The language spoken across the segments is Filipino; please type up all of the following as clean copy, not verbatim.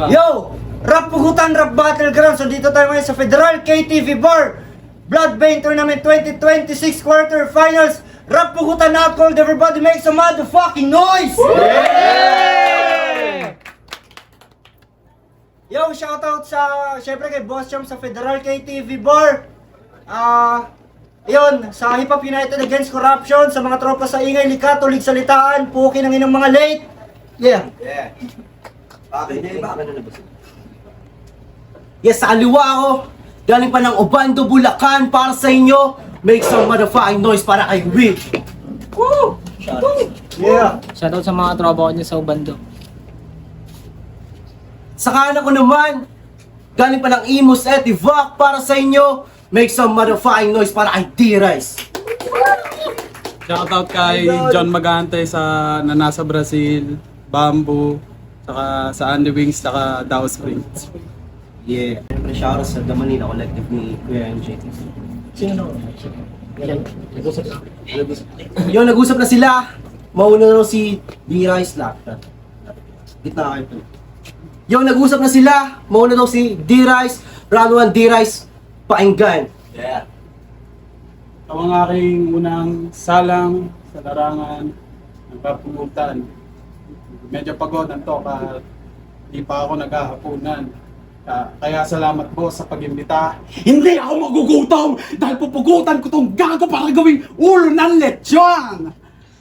Yo! Rap Pugutan, Rap Battleground. So dito tayo ngayon sa Federal KTV Bar. Bloodbane Tournament 2026 Quarterfinals. Rap Pugutan not called. Everybody make some motherfucking noise! Yeah! Yo, shoutout sa, syempre kay Boss Chum sa Federal KTV Bar. Ayun, sa Hip Hop United Against Corruption, sa mga tropa sa Ingay, Likato, Ligsalitaan, Puki ng inyong mga late. Yeah. Yes, sa kaliwa ako. Galing pa ng Obando, Bulacan para sa inyo. Make some motherfucking noise para kay Will. Woo! Yeah. Shoutout sa mga tropa ko niya sa Ubando. Sa kanan ko naman, galing pa ng Imus at Ivac para sa inyo. Make some motherfucking noise para kay D-Rice. Shoutout kay John Magante na nasa Brazil, Bamboo, saka sa Andy Wings, saka Dow Springs. Yeah. Siyempre shoutout sa The Manila Collective ni Kuya MJ. Yung nag-usap na sila, mauna na si D-Rice Lapta. Gitna kayo po. Yung nag-usap na sila, mauna daw si D-Rice, round 1 D-Rice, painggan. Yeah. Ang aking unang salang sa larangan ng Kapugutan. Medyo pagod ang toka, di pa ako naghahapunan. Kaya salamat po sa pag-imbita. Hindi ako magugutom dahil pupugutan ko tong gago para gawing ulo ng lechon!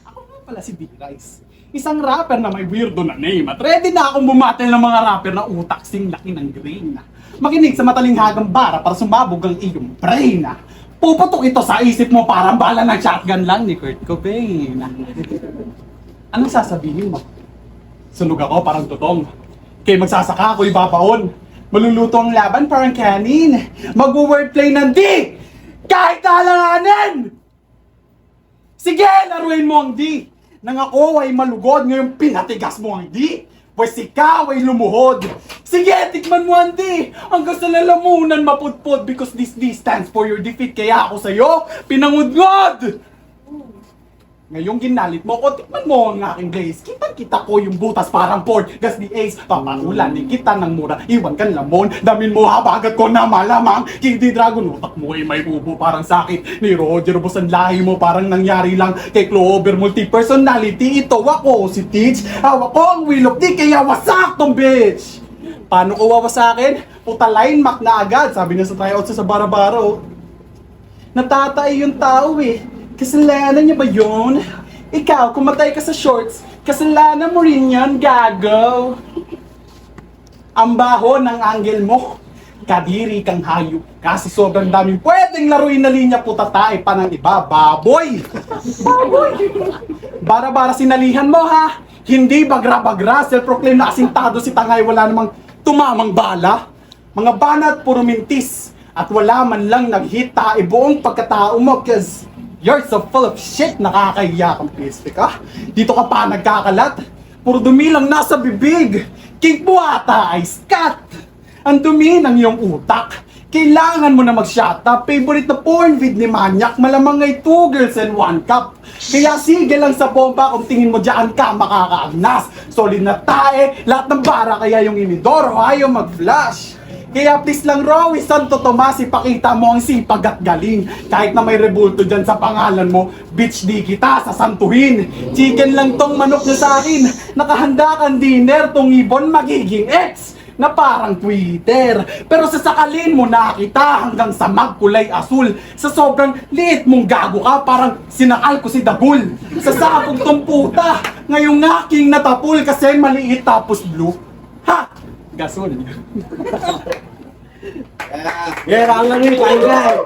Ako nga pala si D-Rice. Isang rapper na may weirdo na name at ready na akong bumatil ng mga rapper na utak sing laki ng grain. Makinig sa matalinghagang bara para sumabog ang iyong brain. Puputok ito sa isip mo parang bala ng shotgun lang ni Kurt Cobain. Anong sasabihin mo? Sunog ako parang tutong. Kaya magsasaka ako ibabaon. Maluluto ang laban parang kanin. Mag-wordplay ng D! Kahit alanganin! Sige, laruin mo ang D! Nang ako ay malugod, ngayon pinatigas mo ang D! Pwes ikaw ay lumuhod! Sige, tikman mo ang D! Hanggang sa lalamunan mapudpod because this D stands for your defeat. Kaya ako sa'yo, pinangudngod! Ngayong ginalit mo ko, tikman mo ang aking glaze. Kita ko yung butas parang Ford. Gas ni Ace, papatulan ni kita ng mura. Iwan kan lamon, damin mo habagat ko na malamang. Hindi Dragon, utak mo ay may bubo parang sakit. Ni Roger Busan lahi mo parang nangyari lang. Kay Clover multi-personality, ito ako si Teach. Hawak ko ang wheel of D, kaya wasak tong bitch. Paano ko wawasakin? Puta line mac na agad, sabi na sa tryout sa Barabaro. Natatay yung tao eh. Kasalanan niya ba yun? Ikaw, kumatay ka sa shorts, kasalanan mo rin yan, gago. Ang baho ng angle mo, kadiri kang hayop. Kasi sobrang daming pwedeng laruin na linya puta tayo pa ng iba, baboy! Baboy! Bara-bara sinalihan mo ha! Hindi bagra-bagra, self-proclaim na asintado si Tangay, wala namang tumamang bala. Mga banat, puro mintis, at wala man lang naghita, buong pagkatao mo, cause you're so full of shit, nakakahiya kang pispe ka. Dito ka pa nagkakalat. Puro dumi lang nasa bibig. King mo ata ay scat. Ang dumi ng iyong utak. Kailangan mo na mag-shut up. Favorite na porn vid ni Manyak. Malamang ay 2 girls and 1 cup. Kaya sige lang sa bomba kung tingin mo dyan ka makakaagnas. Solid na tae, lahat ng bara kaya yung inidoro ayaw mag-flash. Kaya please lang Rowy Santo Tomas, ipakita mo ang sipag at galing. Kahit na may rebulto dyan sa pangalan mo, bitch di kita sasantuhin. Chicken lang tong manok na sa akin. Nakahanda kang dinner, tong ibon magiging ex na parang Twitter. Pero sasakalin mo na kita hanggang sa magkulay asul. Sa sobrang liit mong gago ka, parang sinakal ko si Dagul. Sa sabog tong puta, ngayong aking natapul kasi maliit tapos blue. Ha! Gasol. Yeah, ang lang yun, painggan.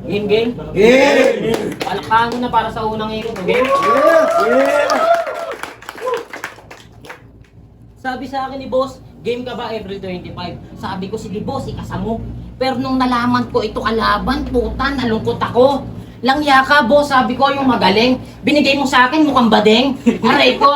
Game, game? Yeah! Palakpakan mo na para sa unang ikot, okay? Yeah! Sabi sa akin ni boss, game ka ba April 25? Sabi ko, sige boss, ikasamo. Pero nung nalaman ko ito kalaban, puta, nalungkot ako. Langya ka boss, sabi ko yung magaling. Binigay mo sa akin mukhang badeng. Aray ko,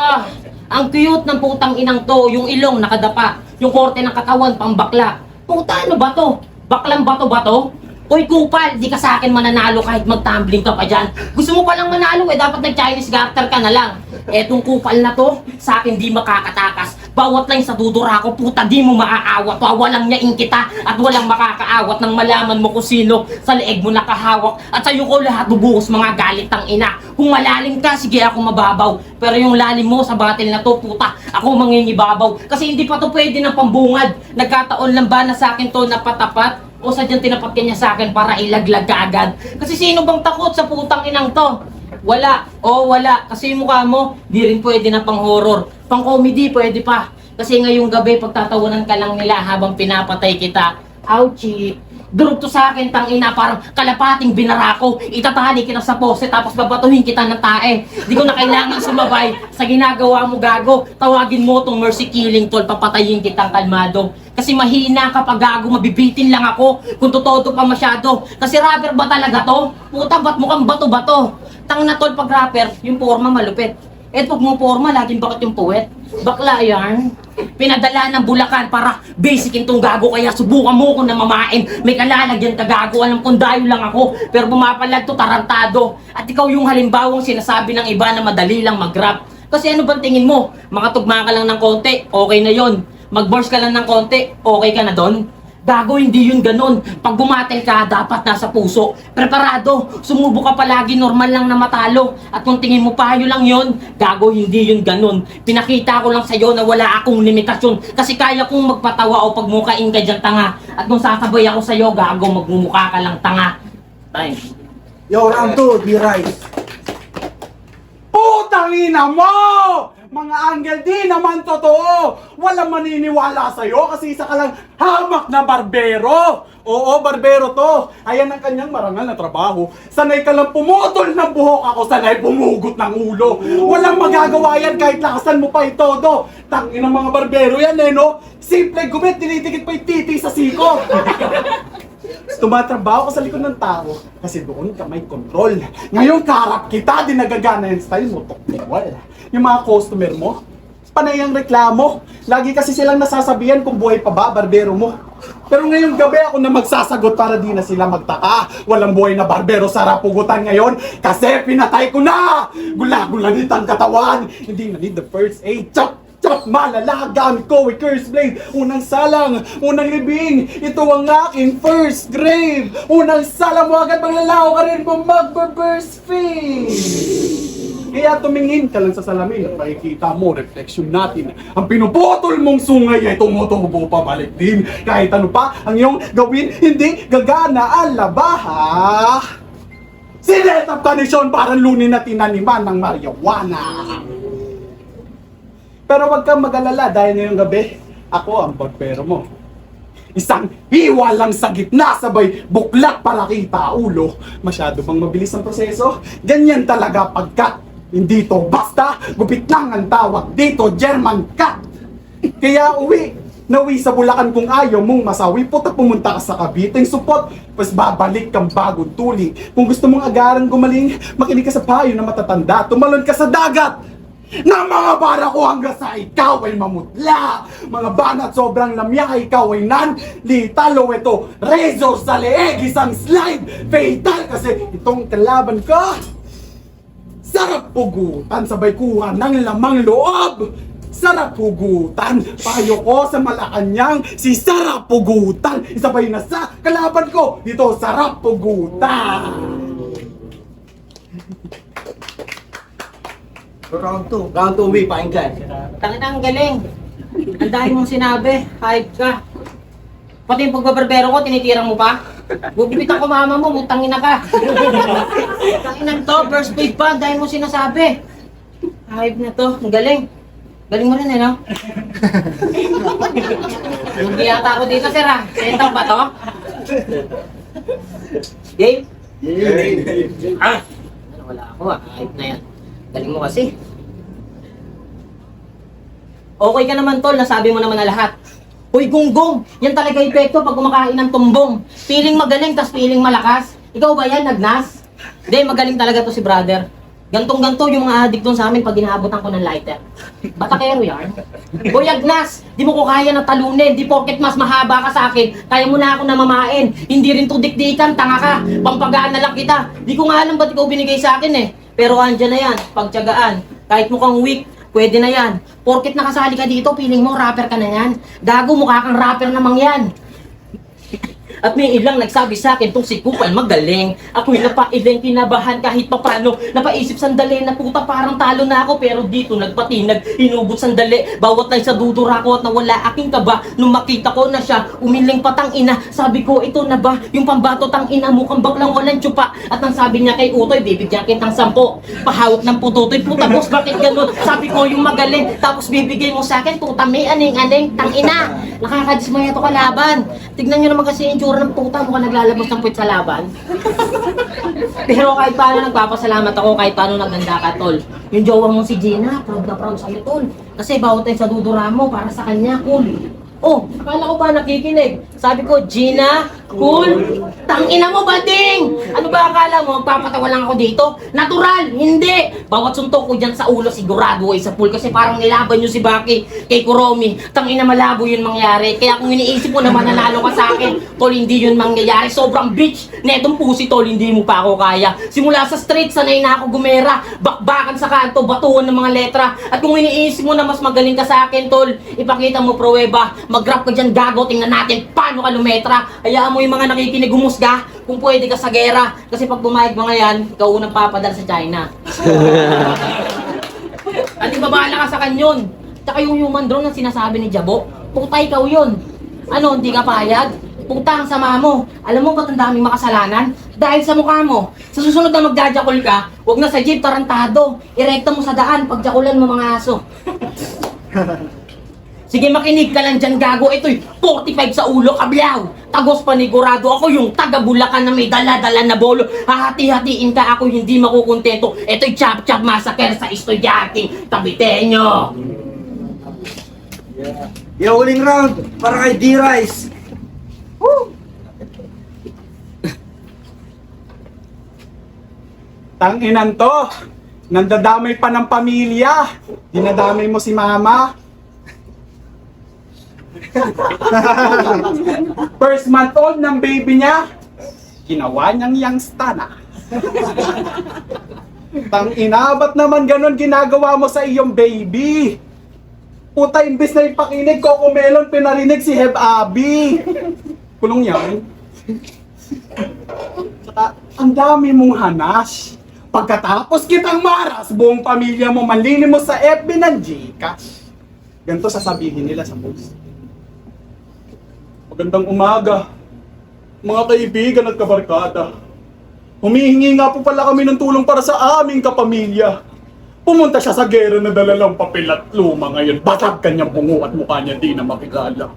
ang cute ng putang inang to, yung ilong nakadapa, yung korte ng katawan pang bakla. Puta, ano ba to? Baklang bato ba to? Uy, kupal, di ka sa akin mananalo kahit mag-tumbling ka pa dyan. Gusto mo palang manalo dapat nag-Chinese garter ka na lang. Etong kupal na to, sa akin di makakatakas. Bawat line sa dudura ko, puta, di mo maaawat. Walang niyain kita at walang makakaawat nang malaman mo kung sino sa leeg mo nakahawak. At sa'yo ko lahat bubuhos mga galit ang ina. Kung malalim ka, sige ako mababaw. Pero yung lalim mo sa battle na to, puta, ako mangingibabaw. Kasi hindi pa to pwede ng pambungad. Nagkataon lang ba na sa akin to napatapat? O sadyang tinapat ka niya sa akin para ilaglag ka agad? Kasi sino bang takot sa putang inang to? Wala. O wala. Kasi yung mukha mo, di rin pwede na pang horror. Pang comedy, pwede pa. Kasi ngayong gabi, pagtatawanan ka lang nila habang pinapatay kita. Ouchie. Durog to sa akin, tangina, parang kalapating binarako. Itatali kita sa pose, tapos babatuhin kita ng tae. Di ko na kailangan sumabay sa ginagawa mo, gago. Tawagin mo tong mercy killing, tol. Papatayin kitang kalmado. Kasi mahina kapag gago, mabibitin lang ako kung totoo pa masyado. Kasi rapper ba talaga to? Puta, ba't mukhang bato-bato? Tang na tol, pag rapper, yung forma malupit. Eh pag mo forma, laging bakit yung puwet? Bakla yan. Pinadala ng Bulacan para basicin tong gago, kaya subukan mo kung namamain. May kalalagyan ka gago, alam kong dayo lang ako, pero bumapalag to tarantado. At ikaw yung halimbawang sinasabi ng iba na madali lang mag-rap. Kasi ano bang tingin mo? Makatugma ka lang ng konti, okay na yon. Mag-burst ka lang ng konti, okay ka na doon? Gago, hindi yun ganun. Pag bumatel ka, dapat nasa puso. Preparado, sumubo ka palagi, normal lang na matalo. At kung tingin mo payo lang yun, gago, hindi yun ganun. Pinakita ko lang sa'yo na wala akong limitasyon. Kasi kaya kong magpatawa o pagmukain ka dyan tanga. At kung sasabay ako sa'yo, gago, magmumukha ka lang tanga. Time. Yo, round 2, D-Rice. Putang ina mo! Mga anghel, di naman totoo! Walang maniniwala sa'yo kasi isa ka lang hamak na barbero! Oo, barbero to! Ayan ang kanyang marangal na trabaho. Sanay ka lang pumutol ng buhok, ako sanay bumugot ng ulo. Walang magagawa yan kahit lakasan mo pa ito, do! Tangin ng mga barbero yan eh, no? Simple gumit, tinitikit pa yung titi sa siko! Tumatrabaho ka sa likod ng tao kasi doon ka may control. Ngayon karap kita, di nagagana yung style mo, tokwal. Yung mga customer mo, panay ang reklamo. Lagi kasi silang nasasabihan kung buhay pa ba, barbero mo. Pero ngayong gabi ako na magsasagot para di na sila magtaka. Walang buhay na barbero sa Rapugutan ngayon kasi pinatay ko na! Gula-gulanit ang katawan. Hindi na need the first aid. Chop! Chop! Malala! Gamit ko with curse blade. Unang salang, unang libing. Ito ang aking first grave. Unang salang mo agad maglalaho ka rin mo mag-burst face. Kaya tumingin ka lang sa salamin at makikita mo, reflection natin. Ang pinuputol mong sungay ay tumutubo pa balik din. Kahit ano pa ang iyong gawin, hindi gagana ang labaha. Sinet up condition parang lunin na tinaniman ng marijuana. Pero wag kang mag-alala dahil ngayong gabi, ako ang barbero mo. Isang hiwa lang sa gitna, sabay buklat para kita ulo. Masyado bang mabilis ang proseso? Ganyan talaga pagkat. Hindi to basta, gupit lang ang tawag dito, German cut. Kaya nawi sa Bulacan kung ayaw mong masawi, puta pumunta ka sa Cavite, supot, pas babalik kang bagong tuling. Kung gusto mong agarang gumaling, makinig ka sa payo na matatanda, tumalon ka sa dagat. Na mga bara ko hanggang sa ikaw ay mamutla. Mga banat sobrang lamya, ikaw ay non-lethal. Ito, razor sa leeg, isang slide, fatal. Kasi itong kalaban ko, sarap pugutan, sabay kuha ng lamang loob. Sarap pugutan, payo ko sa Malacanang, si Sarap Pugutan. Isabay na sa kalaban ko, dito Sarap Pugutan. Round 2. Round 2, we pakinggan. Tangina, ang galing. Ang dahil mong sinabi, hype ka. Pati yung pagbabarbero ko, tinitirang mo pa? Gugupitan ko mama mo, mutangin na ka. Tanginan to, first page pa, dahil mo sinasabi. Hype na to, ang galing. Galing mo rin eh, no? Hindi yata ako dito, sir ah. Sentang ba to? Game? Ah! Wala ako ah, hype na yan. Galing mo kasi. Okay ka naman tol, nasabi mo naman na lahat. Uy, gunggong! Yan talaga epekto pag kumakain ng tumbong. Feeling magaling, tas feeling malakas. Ikaw ba yan, nagnas? Hindi, magaling talaga to si brother. Gantong-ganto yung mga addict doon sa amin pag inaabotan ko ng lighter. Batakero yan. Uy, Agnas! Di mo ko kaya na talunin. Di porket mas mahaba ka sa akin, kaya mo na ako namamain. Hindi rin to dikdikan, tanga ka. Pampagaan na lang kita. Di ko nga alam ba't ikaw binigay sa akin eh. Pero andyan na yan, pagtiyagaan. Kahit mukhang weak, Pwede na yan. Porkit nakasali ka dito, feeling mo rapper ka na yan. Gago, mukha kang rapper namang yan. At may ilang nagsabi sa akin, tong si Kupal magaling. Ako'y napailing kinabahan kahit papano. Napaisip sandali na puta parang talo na ako. Pero dito nagpatinag, inugot sandali. Bawat na isa dudura ko at nawala aking kaba. Nung makita ko na siya, umiling patang ina. Sabi ko, ito na ba? Yung pambato tang ina mo, kambak lang walang tsupa. At ang sabi niya kay Utoy, bibigyan kitang 10. Pahawak ng pututoy, puta boss, bakit ganun? Sabi ko, yung magaling. Tapos bibigay mo sa akin, puta may aning-aning, tang ina. Nakakadismaya to kalaban. Tignan nyo naman kasi yung tsura ng puta, mukhang naglalabas ng puwet sa laban. Pero kahit paano nagpapasalamat ako, kahit paano naganda ka, tol. Yung jowa mong si Gina, proud na proud sa'yo, tol. Kasi bawat tayo sa dudura mo, para sa kanya, cool. Oh, akala ko pa nakikinig. Sabi ko, Gina, cool. Tangina mo, bading! Ano ba akala mo? Magpapatawa lang ako dito? Natural! Hindi! Bawat suntok ko dyan sa ulo, sigurado ay sa pool. Kasi parang nilaban nyo si Baki kay Kuromi. Tangina malabo yun mangyari. Kaya kung iniisip mo na mananalo ka sa akin, tol, hindi yun mangyayari. Sobrang bitch! Netong pusi, tol, hindi mo pa ako kaya. Simula sa street, sanay na ako gumera. Bakbakan sa kanto, batuhan ng mga letra. At kung iniisip mo na mas magaling ka sa akin, tol, ipakita mo pruweba. Mag-rap ka dyan, gago. Tingnan natin paano ka lumetra. Hayaan mo yung mga nakikinig humusga kung pwede ka sa gera. Kasi pag bumayag mga yan, ikaw unang papadal sa China. At ibabala ka sa kanyon. Tsaka yung human drone na sinasabi ni Jabo, puta ikaw yun. Ano, hindi ka payag? Puta ang sama mo. Alam mo ba't ang daming makasalanan? Dahil sa mukha mo. Sa susunod na magjajakol ka, huwag na sa jeep, tarantado. Irekta mo sa daan, pagjakulan mo mga aso. Sige, makinig ka lang dyan, gago. Ito'y 45 sa ulo, kablaw. Tagos panigurado. Ako yung taga-Bulacan na may dala-dala na bolo. Hahati-hatiin ka, ako hindi makukontento. Ito'y chop-chop massacre sa estudyante. Tabitenyo. Yo, uling round para kay D-Rice. Tanginan to. Nandadamay pa ng pamilya. Dinadamay mo si mama. First month old ng baby niya, ginawa niyang youngsta na. Tangina, ba't naman ganon ginagawa mo sa iyong baby? Puta, imbis na ipakinig, Coco Melon, pinarinig si Heb Abi. Kulong yan. Saka, ang dami mong hanas. Pagkatapos kitang maras, buong pamilya mo manlinim mo sa FB ng Gcash. Ganito sasabihin nila sa post. Magandang umaga, mga kaibigan at kabarkada. Humihingi nga po pala kami ng tulong para sa aming kapamilya. Pumunta siya sa gera na dala lang papel at luma ngayon. Basag kanyang bungo at mukha niya di na makilala.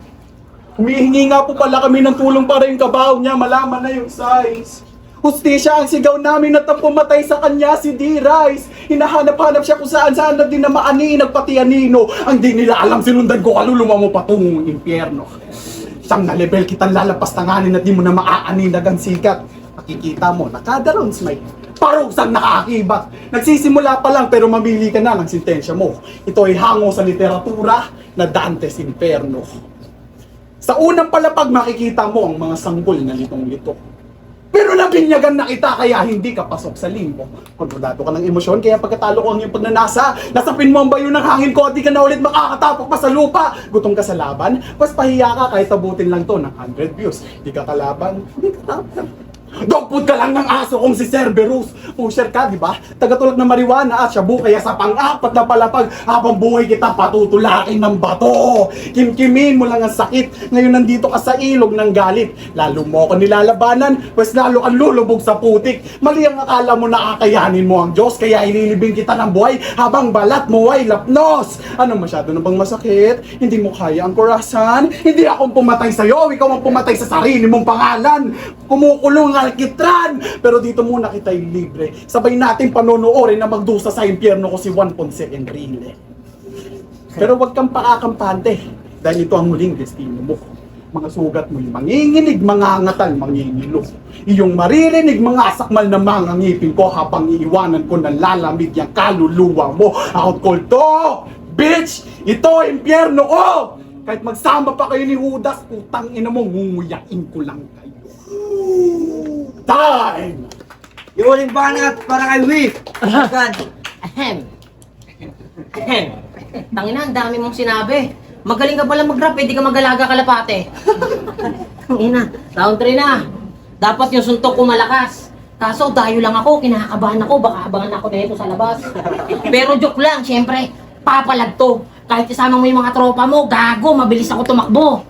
Humihingi nga po pala kami ng tulong para yung kabaw niya malaman na yung size. Hustisya ang sigaw namin at ang pumatay sa kanya si D-Rice. Hinahanap-hanap siya kung saan-saan na din na maani, nagpati anino. Ang di nila alam, sinundan ko kaluluma mo patungong impyerno. Siyang na level kitang lalapas tanganin at di mo na maaaninag ang sikat. Makikita mo, nakadaroons may parusang nakaakibat. Nagsisimula pa lang pero mamili ka na ng sintensya mo. Ito ay hango sa literatura na Dante's Inferno. Sa unang palapag makikita mo ang mga sanggol na litong-lito. Pero nabinyagan na kita kaya hindi ka pasok sa limbo. Kontrolado ka ng emosyon kaya pagkatalo ko ang iyong pagnanasa, nasapin mo ang bayo ng hangin ko at di ka na ulit makakatapok pa sa lupa. Gutom ka sa laban, mas pahiya ka kahit abutin lang to ng 100 views. Di ka kalaban, di ka tapan. Dogfood ka lang ng aso kung si Cerberus. Pusher ka, di ba? Tagatulak na marijuana at shabu kaya sa pang-apat na palapag habang buhay kita patutulakin ng bato. Kimkimin mo lang ang sakit. Ngayon nandito ka sa ilog ng galit. Lalo mo ako nilalabanan, pues lalo kang lulubog sa putik. Mali ang akala mo na kakayanin mo ang Diyos kaya ililibing kita ng buhay habang balat mo ay lapnos. Ano masyado na bang masakit? Hindi mo kaya ang kurasan? Hindi akong pumatay sa'yo, ikaw ang pumatay sa sarili mong pangalan. Kumukulong alkitran! Pero dito muna kita'y libre. Sabay natin panonoorin na magdusa sa impyerno ko si Juan Ponce Enrile. Pero wag kang paakampante dahil ito ang muling destino mo. Mga sugat mo'y manginginig, mangangatal, mangingilo. Iyong maririnig mga sakmal na mga ngipin ko habang iiwanan ko ng lalamig yung kaluluwa mo. Out cold to! Bitch! Ito, impyerno ko! Kahit magsama pa kayo ni Judas, utang ina mo, ngunguyain ko lang kayo. Time! Yo, uling banat para kay Whip. Agad. Ahem. Ahem. Tangina, ang dami mong sinabi. Magaling ka pala mag-rap, di ka mag-alaga kalapate. Tangina, round 3 na. Dapat yung suntok ko malakas. Kaso dayo lang ako, kinakabahan ako, baka abangan ako dito sa labas. Pero joke lang, syempre, papalag to. Kahit isama mo yung mga tropa mo, gago, mabilis ako tumakbo.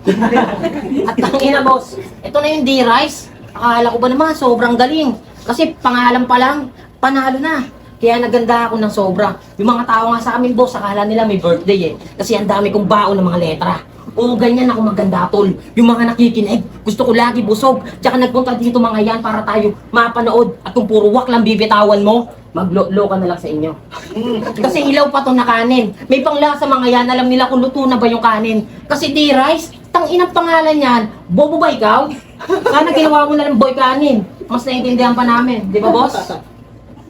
At tangina boss, ito na yung D-Rice. Akala ko ba naman, sobrang galing. Kasi pangalan pa lang, panalo na. Kaya naganda ako ng sobra. Yung mga tao nga sa amin, boss, akala nila may birthday eh. Kasi ang dami kong baon ng mga letra. Oo, ganyan ako maganda, tol. Yung mga nakikinig, gusto ko lagi busog. Tsaka nagpunta dito mga yan para tayo mapanood. At kung puro wak lang bibitawan mo, maglo-loka na lang sa inyo. Kasi ilaw pa to na kanin. May panglasa mga yan, alam nila kung luto na ba yung kanin. Kasi D-Rice, tanginang pangalan yan, bobo ba ikaw? Sana ginawa mo na ng boy kanin. Mas naiintindihan pa namin, di ba boss?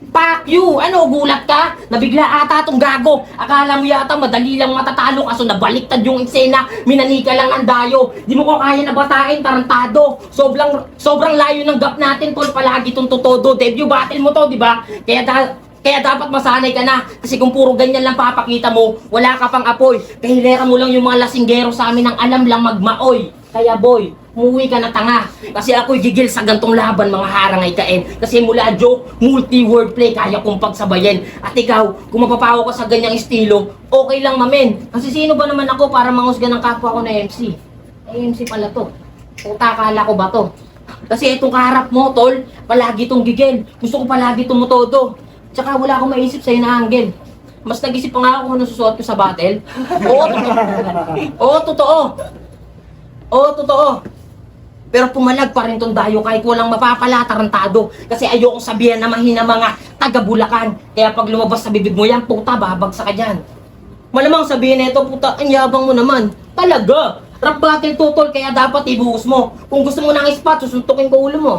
Fuck you! Ano, gulat ka? Nabigla ata tong gago. Akala mo yata madali lang matatalo kaso nabaliktad yung eksena. Minanika lang ang dayo. Di mo ko kaya na batain, tarantado. Sobrang layo ng gap natin, tol. Palagi tong totodo. Debut battle mo to, di ba? Kaya dapat masanay ka na. Kasi kung puro ganyan lang papakita mo, wala ka pang apoy. Kahilera mo lang yung mga lasinggero sa amin ng alam lang magmaoy. Kaya boy, umuwi ka na tanga. Kasi ako'y gigil sa gantong laban, mga harangay kain. Kasi mula joke, multi-wordplay, kaya kong pagsabayin. At ikaw, kung mapapawa ka sa ganyang estilo, okay lang mamen. Kasi sino ba naman ako para manghusga ng kapwa ko na MC? MC pala to. Puta, akala ko ba to? Kasi itong kaharap mo, tol, palagi itong gigil. Gusto ko palagi tumutodo. Tsaka wala akong maisip sa'yo na anggel. Mas nag-isip pa nga ako kung ano susuot ko sa battle. Oo, totoo. Oo, totoo. Oo, totoo. Pero pumalag pa rin tong dayo kahit walang mapapala, tarantado. Kasi ayokong sabihan na mahina mga taga-Bulacan. Kaya pag lumabas sa bibig mo yan, puta, babagsak ka dyan. Malamang sabihin nito, puta, ang yabang mo naman. Talaga. Rap battle tutol, kaya dapat ibuhos mo. Kung gusto mo ng spot, susuntukin ko ulo mo.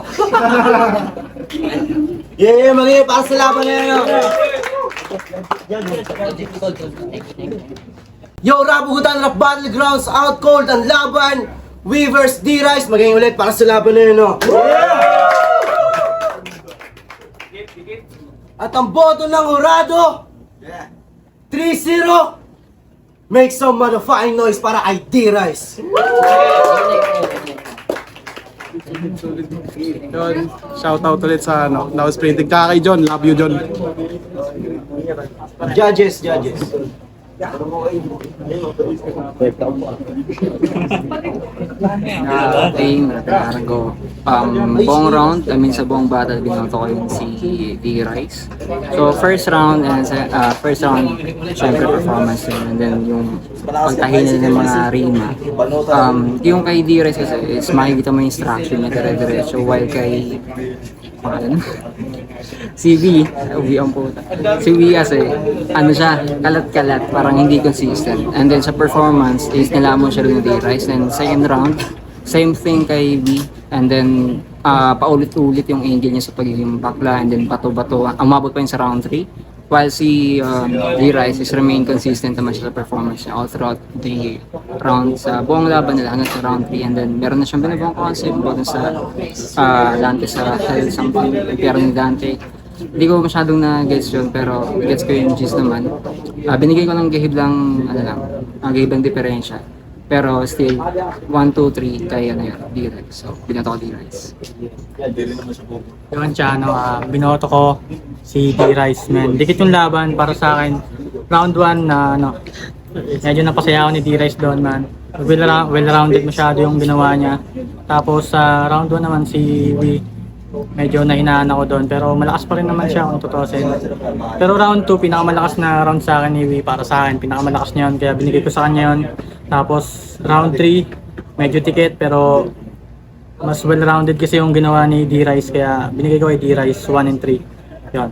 Yeah, magiging para sa laban na yan. Yo, Rapugutan Rap Battlegrounds, out cold ang laban. Weavers, D-Rice, magiging ulit para sa laban na yun, no? At ang boto ng Horado, 3-0. Make some motherfucking noise para kay D-Rice. Yun, shout out ulit sa Now Sprinting. Kaka kay John, love you John. Judges. Team, natanaran ko. Buong round, sa buong battle, binoto ko yung si D-Rice. So, first round, syempre performance yun. And then, yung pagtahinan ng mga rima. Yung kay D-Rice kasi, is makikita mo yung instruction niya, dire-diretso. While kay, si V ang puta. Si V kasi, kalat-kalat, parang hindi consistent. And then sa performance, is nilamon siya rin yung D-Rice. And second round, same thing kay V. And then, paulit-ulit yung angle niya sa pagiging bakla. And then, bato-bato. Umabot pa yun sa round 3. While si D-Rice is remain consistent naman siya sa performance niya all throughout the round sa buong laban nila hanggang sa round 3. And then meron na siyang binabang concept about sa Dante sa Hell something, pero ni Dante. Hindi ko masyadong na-gets yun, pero gets ko yung gist naman. Binigay ko ng gahiblang, gahiblang diferensya. Pero still, 1, 2, 3 kay D-Rice. So, binoto ko D-Rice. Yun siya, binoto ko si D-Rice, man. Dikit yung laban para sa akin. Round 1 na, medyo napasaya ako ni D-Rice doon, man. Well-rounded masyado yung ginawa niya. Tapos sa round 1 naman si Wee, medyo nahinaan ako doon. Pero malakas pa rin naman siya kung tutusin. Pero round 2, pinakamalakas na round sa akin ni Wee para sa akin. Pinakamalakas niya yun, kaya binigay ko sa kanya yun. Tapos round 3, medyo tikit pero mas well-rounded kasi yung ginawa ni D-Rice, kaya binigay ko kay D-Rice 1 and 3. Yun.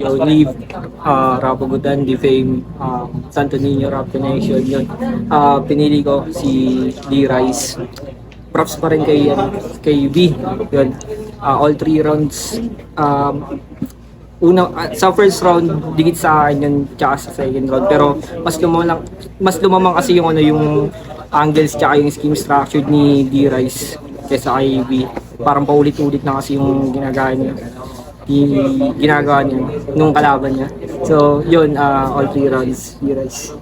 Yo, Leave, Rapugutan, Defame, Santo Niño, Rap Connection, yun. Pinili ko si D-Rice. Props pa rin kay B, yun. All 3 rounds, sa first round, digit sa akin yun, tsaka sa second round. Pero mas lumamang kasi yung yung angles tsaka yung scheme structure ni D-Rice kaysa kay B. Parang paulit-ulit na kasi yung ginagaya niya. ginagawa niya nung kalaban niya. So, yun, all 3 rounds, D-Rice.